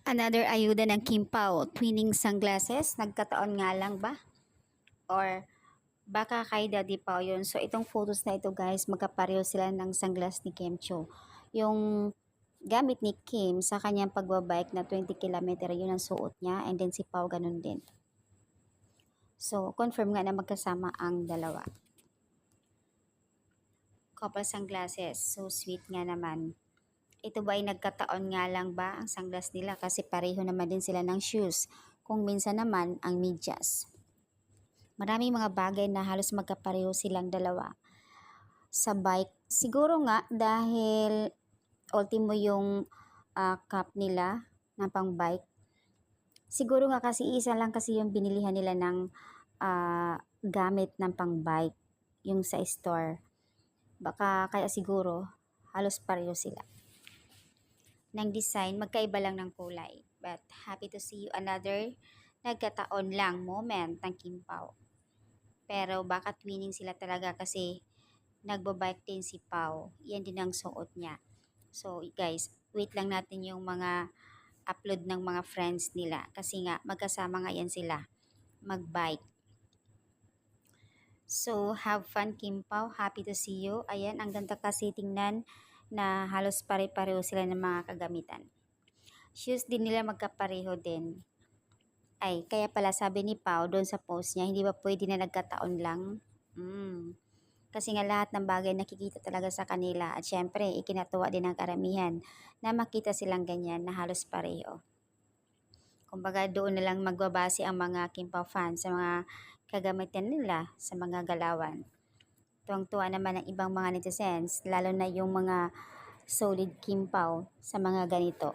Another ayuda ng Kim Pao, twinning sunglasses, nagkataon nga lang ba? Or baka kay Daddy Pao yun. So itong photos na ito guys, magkapareho sila ng sunglass ni Kim Cho. Yung gamit ni Kim sa kanyang pagbabike na 20 km, yun ang suot niya. And then si Pao ganun din. So confirm nga na magkasama ang dalawa. Couple sunglasses, so sweet nga naman. Ito ba ay nagkataon nga lang ba ang sunglass nila kasi pareho naman din sila ng shoes, kung minsan naman ang medyas. Maraming mga bagay na halos magkapareho silang dalawa sa bike. Siguro nga dahil ultimo yung cap nila na pang bike. Siguro nga kasi isa lang kasi yung binilihan nila ng gamit ng pang bike, yung sa store. Baka kaya siguro halos pareho sila ng design, magkaiba lang ng kulay. But happy to see you another nagkataon lang moment ng Kim Pao. Pero baka twinning sila talaga kasi nagbabike din si Pao. Yan din ang suot niya. So guys, wait lang natin yung mga upload ng mga friends nila kasi nga magkasama nga yan sila magbike. So have fun Kim Pao, happy to see you. Ayan, ang ganda kasi tingnan na halos pare-pareho sila ng mga kagamitan. Shoes din nila magkapareho din. Ay, kaya pala sabi ni Pao doon sa post niya, hindi ba pwede na nagkataon lang? Kasi nga lahat ng bagay nakikita talaga sa kanila at syempre ikinatuwa din ng karamihan na makita silang ganyan na halos pareho. Kumbaga doon na lang magbabase ang mga Kim Pao fans sa mga kagamitan nila sa mga galawan. Tuwang-tuwa naman ang ibang mga netizens, lalo na yung mga solid Kim Pao sa mga ganito.